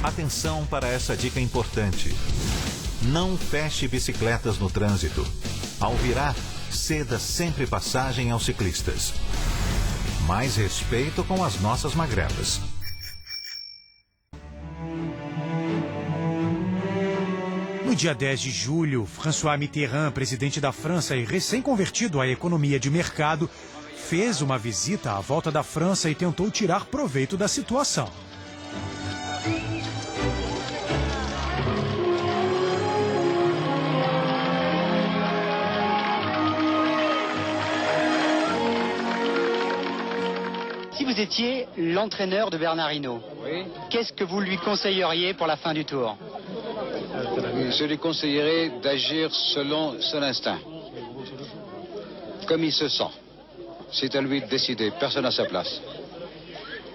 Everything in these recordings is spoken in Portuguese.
Atenção para essa dica importante. Não feche bicicletas no trânsito. Ao virar, ceda sempre passagem aos ciclistas. Mais respeito com as nossas magrelas. No dia 10 de julho, François Mitterrand, presidente da França e recém-convertido à economia de mercado, fez uma visita à volta da França e tentou tirar proveito da situação. Si vous étiez l'entraîneur de Bernard Hinault, oui, qu'est-ce que vous lui conseilleriez pour la fin du tour? Je lui conseillerais d'agir selon son instinct, comme il se sent. C'est à lui de décider, personne à sa place.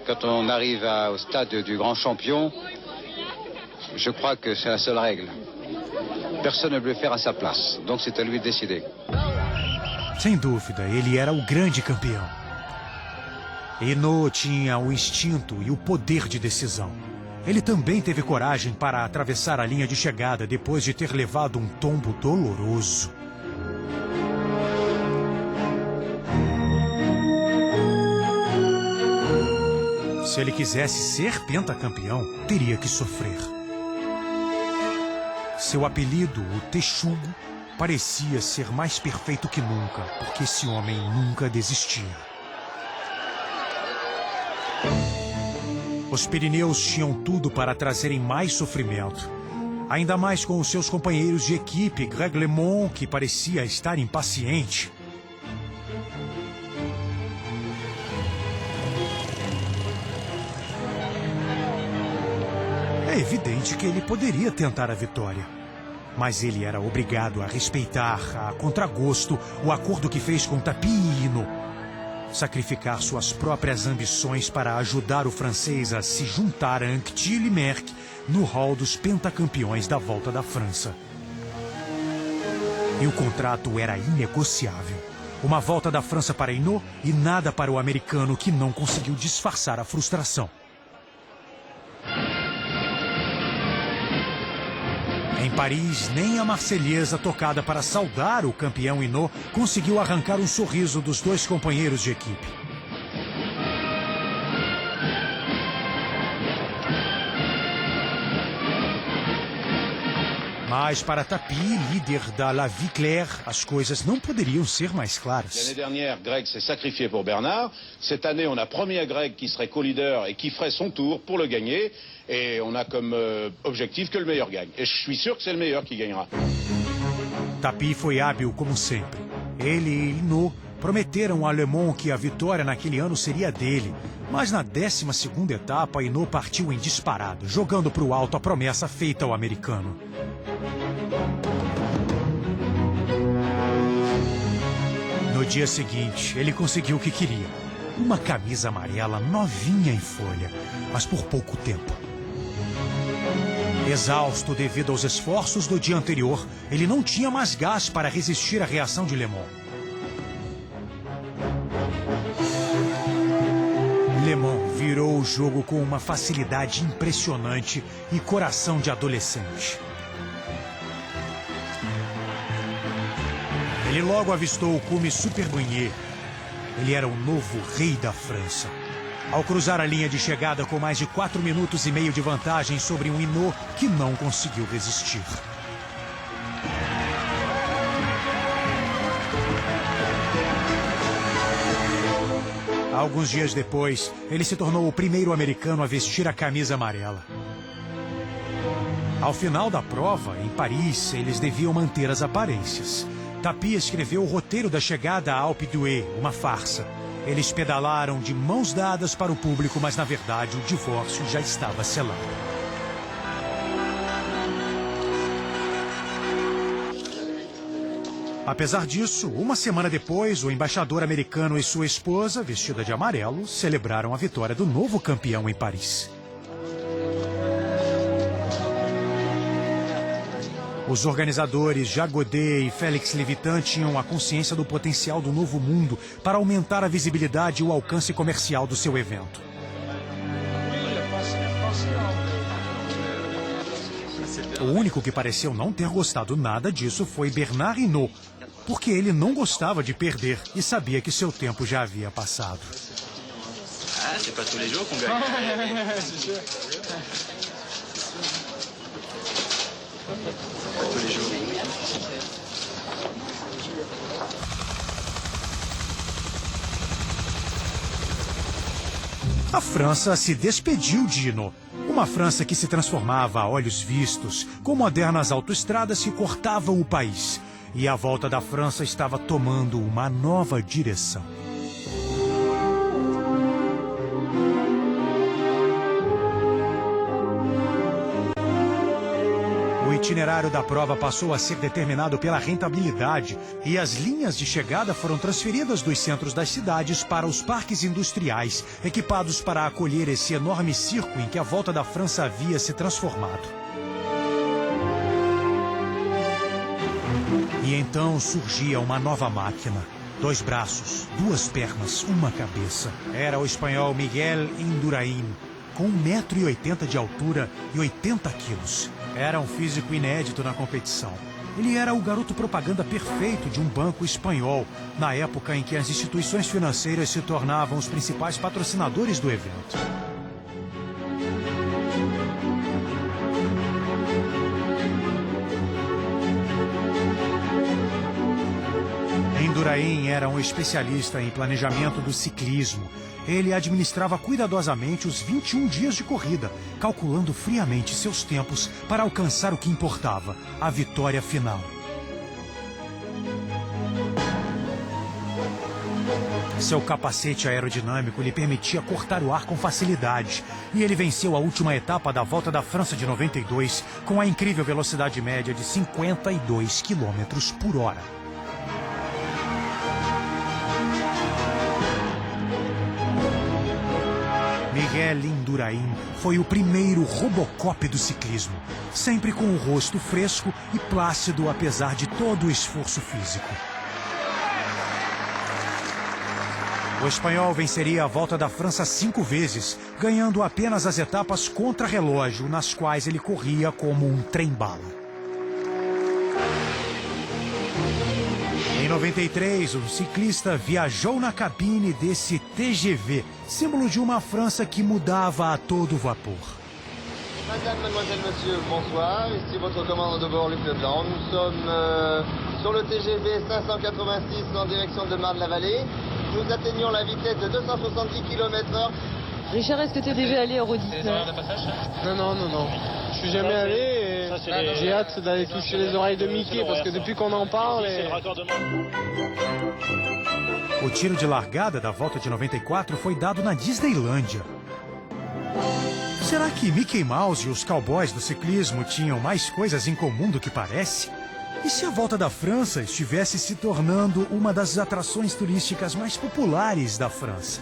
Quand on arrive au stade du grand champion, je crois que c'est la seule règle. Personne ne peut le faire à sa place, donc c'est à lui de décider. Sem dúvida, ele era o grande campeão. Hinault tinha o instinto e o poder de decisão. Ele também teve coragem para atravessar a linha de chegada depois de ter levado um tombo doloroso. Se ele quisesse ser pentacampeão, teria que sofrer. Seu apelido, o Texugo, parecia ser mais perfeito que nunca, porque esse homem nunca desistia. Os Pirineus tinham tudo para trazerem mais sofrimento. Ainda mais com os seus companheiros de equipe, Greg LeMond, que parecia estar impaciente. É evidente que ele poderia tentar a vitória. Mas ele era obrigado a respeitar, a contragosto, o acordo que fez com Tapi e Hinault. Sacrificar suas próprias ambições para ajudar o francês a se juntar a Anquetil e Merckx no hall dos pentacampeões da Volta da França. E o contrato era inegociável. Uma Volta da França para Hinault e nada para o americano, que não conseguiu disfarçar a frustração. Em Paris, nem a Marselhesa tocada para saudar o campeão Hinault conseguiu arrancar um sorriso dos dois companheiros de equipe. Mas para Tapi, líder da La Vie Claire, as coisas não poderiam ser mais claras. L'année dernière, Greg s'est sacrifié pour Bernard. Cette année, on a promis à Greg qui serait co-leader et qui ferait son tour pour le gagner. Et on a comme objectif que le meilleur gagne. Et je suis sûr que c'est le meilleur qui gagnera. Tapi foi hábil como sempre. Ele e Hinault prometeram a LeMond que a vitória naquele ano seria dele. Mas na 12ª etapa, Hinault partiu em disparada, jogando para o alto a promessa feita ao americano. No dia seguinte, ele conseguiu o que queria. Uma camisa amarela novinha em folha, mas por pouco tempo. Exausto devido aos esforços do dia anterior, ele não tinha mais gás para resistir à reação de LeMond. LeMond virou o jogo com uma facilidade impressionante e coração de adolescente. Ele logo avistou o cume Superbrunier. Ele era o novo rei da França. Ao cruzar a linha de chegada com mais de 4 minutos e meio de vantagem sobre um Hinault que não conseguiu resistir. Alguns dias depois, ele se tornou o primeiro americano a vestir a camisa amarela. Ao final da prova, em Paris, eles deviam manter as aparências. Tapi escreveu o roteiro da chegada a Alpe d'Huez, uma farsa. Eles pedalaram de mãos dadas para o público, mas na verdade o divórcio já estava selado. Apesar disso, uma semana depois, o embaixador americano e sua esposa, vestida de amarelo, celebraram a vitória do novo campeão em Paris. Os organizadores Jacques Godet e Félix Levitan tinham a consciência do potencial do novo mundo para aumentar a visibilidade e o alcance comercial do seu evento. O único que pareceu não ter gostado nada disso foi Bernard Hinault, porque ele não gostava de perder e sabia que seu tempo já havia passado. Ah, c'est pas tous les jours qu'on gagne. Pas tous les jours. A França se despediu de Hinault. Uma França que se transformava a olhos vistos, com modernas autoestradas que cortavam o país. E a volta da França estava tomando uma nova direção. O itinerário da prova passou a ser determinado pela rentabilidade e as linhas de chegada foram transferidas dos centros das cidades para os parques industriais, equipados para acolher esse enorme circo em que a volta da França havia se transformado. E então surgia uma nova máquina. 2 braços, 2 pernas, uma cabeça. Era o espanhol Miguel Indurain, com 1,80 m de altura e 80 quilos. Era um físico inédito na competição. Ele era o garoto propaganda perfeito de um banco espanhol, na época em que as instituições financeiras se tornavam os principais patrocinadores do evento. Indurain era um especialista em planejamento do ciclismo. Ele administrava cuidadosamente os 21 dias de corrida, calculando friamente seus tempos para alcançar o que importava, a vitória final. Seu capacete aerodinâmico lhe permitia cortar o ar com facilidade, e ele venceu a última etapa da Volta da França de 92 com a incrível velocidade média de 52 km/h. Miguel Indurain foi o primeiro Robocop do ciclismo, sempre com o rosto fresco e plácido apesar de todo o esforço físico. O espanhol venceria a Volta da França 5 vezes, ganhando apenas as etapas contra-relógio, nas quais ele corria como um trem-bala. Em 93, o ciclista viajou na cabine desse TGV, símbolo de uma França que mudava a todo vapor. Madame, mademoiselle, monsieur, bonsoir. Ici votre commande de bord Luc Leblanc. Nous sommes sur le TGV 586 en direction de Marne-la-Vallée. Nous atteignons la vitesse de 270 km/h. Richard, est-ce que tu es déjà allé à Euro 19 ? Non. Je suis jamais allé et j'ai hâte d'aller toucher les oreilles de Mickey parce que depuis qu'on en parle... O tiro de largada da volta de 94 foi dado na Disneylândia. Será que Mickey Mouse e os cowboys do ciclismo tinham mais coisas em comum do que parece? E se a Volta da França estivesse se tornando uma das atrações turísticas mais populares da França?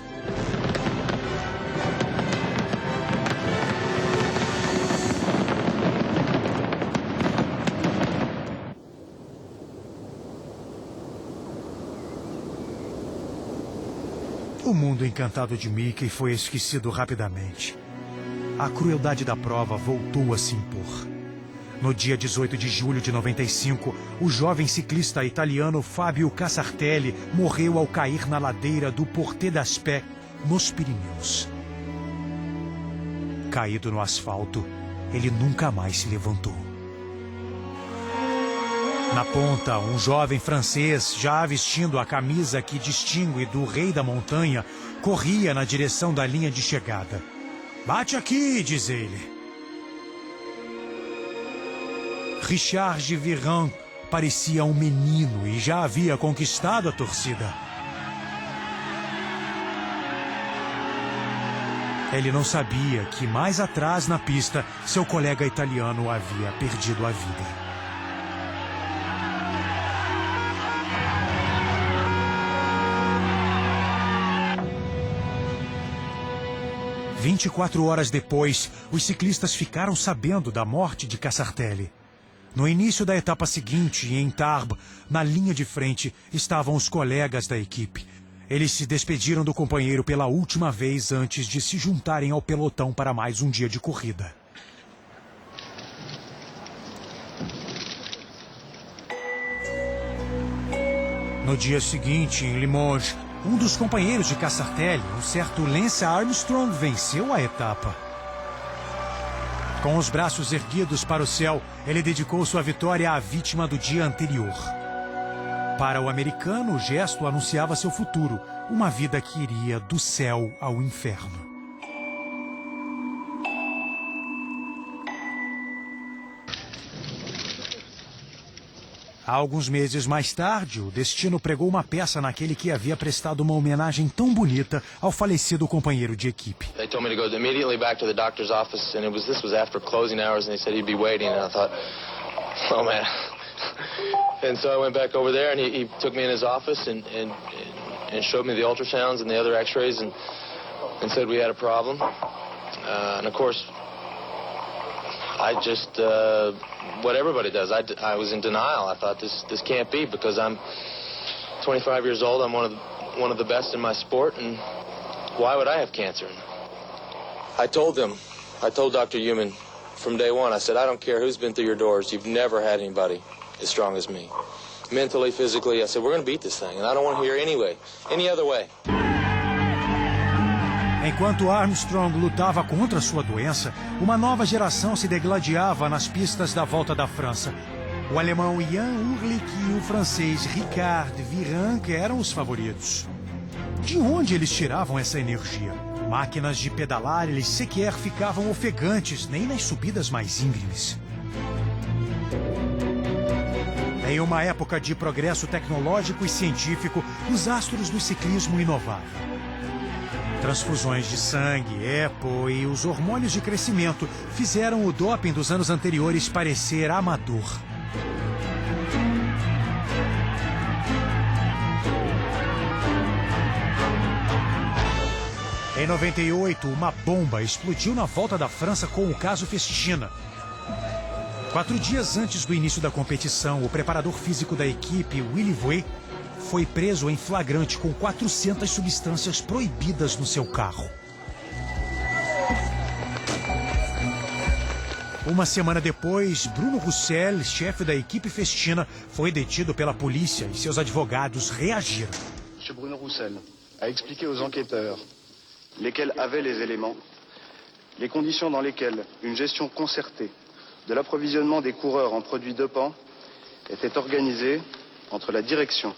O mundo encantado de Mickey foi esquecido rapidamente. A crueldade da prova voltou a se impor. No dia 18 de julho de 95, o jovem ciclista italiano Fabio Casartelli morreu ao cair na ladeira do Portet d'Aspet, nos Pirineus. Caído no asfalto, ele nunca mais se levantou. Na ponta, um jovem francês, já vestindo a camisa que distingue do Rei da Montanha, corria na direção da linha de chegada. "Bate aqui", diz ele. Richard Giviran parecia um menino e já havia conquistado a torcida. Ele não sabia que mais atrás na pista, seu colega italiano havia perdido a vida. 24 horas depois, os ciclistas ficaram sabendo da morte de Casartelli. No início da etapa seguinte, em Tarbes, na linha de frente, estavam os colegas da equipe. Eles se despediram do companheiro pela última vez antes de se juntarem ao pelotão para mais um dia de corrida. No dia seguinte, em Limoges, um dos companheiros de Casartelli, um certo Lance Armstrong, venceu a etapa. Com os braços erguidos para o céu, ele dedicou sua vitória à vítima do dia anterior. Para o americano, o gesto anunciava seu futuro, uma vida que iria do céu ao inferno. Há alguns meses mais tarde, o destino pregou uma peça naquele que havia prestado uma homenagem tão bonita ao falecido companheiro de equipe. They told me to go immediately back to the doctor's office, and this was after closing hours, and they said he'd be waiting, and I thought, oh man. And so I went back over there, and he took me in his office and showed me the ultrasounds and the other X-rays, and said we had a problem. And of course, I just, what everybody does, I was in denial. I thought this can't be, because I'm 25 years old. I'm one of the best in my sport, and why would I have cancer? I told Dr. Human from day one, I said, I don't care who's been through your doors, you've never had anybody as strong as me. Mentally, physically, I said, we're going to beat this thing, and I don't want to hear any other way. Enquanto Armstrong lutava contra sua doença, uma nova geração se degladiava nas pistas da Volta da França. O alemão Jan Uhrlich e o francês Ricard Virenque eram os favoritos. De onde eles tiravam essa energia? Máquinas de pedalar, eles sequer ficavam ofegantes, nem nas subidas mais íngremes. Em uma época de progresso tecnológico e científico, os astros do ciclismo inovavam. Transfusões de sangue, EPO e os hormônios de crescimento fizeram o doping dos anos anteriores parecer amador. Em 98, uma bomba explodiu na Volta da França com o caso Festina. 4 dias antes do início da competição, o preparador físico da equipe, Willy Voet, foi preso em flagrante com 400 substâncias proibidas no seu carro. Uma semana depois, Bruno Roussel, chefe da equipe Festina, foi detido pela polícia e seus advogados reagiram. M. Bruno Roussel a expliqué aux enquêteurs, lesquels avaient les éléments, les conditions dans lesquelles une gestion concertée de l'approvisionnement des coureurs en produits dopants était organisée entre la direction,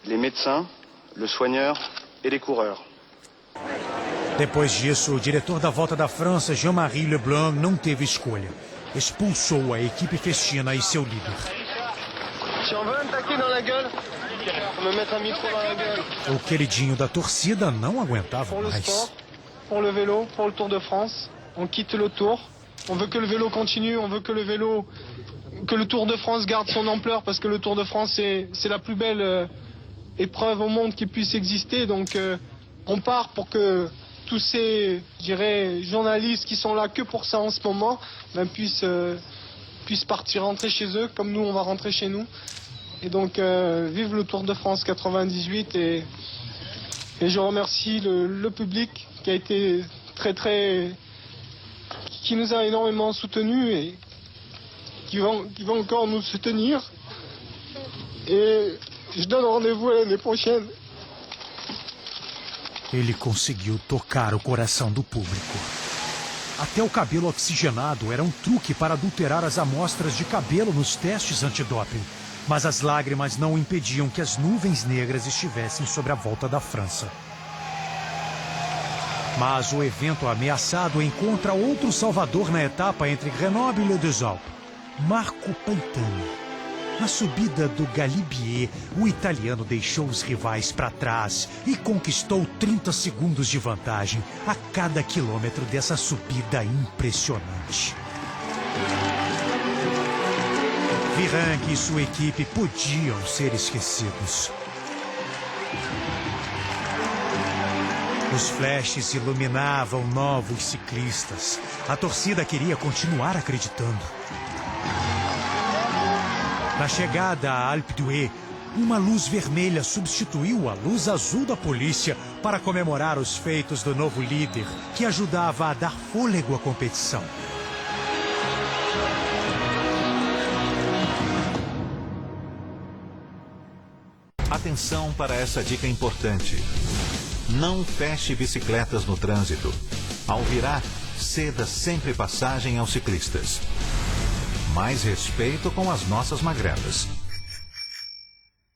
les médecins, le soigneur et les coureurs. Depois disso, o diretor da Volta da França, Jean-Marie Leblanc, não teve escolha. Expulsou a equipe Festina e seu líder. O queridinho da torcida não aguentava mais. Pour le vélo, pour le Tour de France, on quitte le Tour. On veut que le vélo continue, on veut que le Tour de France garde son ampleur, parce que le Tour de France, c'est la plus belle épreuve au monde qui puisse exister. Donc on part pour que tous ces, je dirais, journalistes qui sont là que pour ça en ce moment, puissent partir, rentrer chez eux, comme nous on va rentrer chez nous. Et donc vive le Tour de France 98, et je remercie le public qui a été qui nous a énormément soutenus et qui va encore nous soutenir. Et je donne rendez-vous à l'année prochaine. Ele conseguiu tocar o coração do público. Até o cabelo oxigenado era um truque para adulterar as amostras de cabelo nos testes antidoping. Mas as lágrimas não impediam que as nuvens negras estivessem sobre a Volta da França. Mas o evento ameaçado encontra outro salvador na etapa entre Grenoble e Le Deux Alpes, Marco Pantani. Na subida do Galibier, o italiano deixou os rivais para trás e conquistou 30 segundos de vantagem a cada quilômetro dessa subida impressionante. Virenque e sua equipe podiam ser esquecidos. Os flashes iluminavam novos ciclistas. A torcida queria continuar acreditando. Na chegada a Alpe d'Huez, uma luz vermelha substituiu a luz azul da polícia para comemorar os feitos do novo líder, que ajudava a dar fôlego à competição. Atenção para essa dica importante. Não feche bicicletas no trânsito. Ao virar, ceda sempre passagem aos ciclistas. Mais respeito com as nossas magrelas.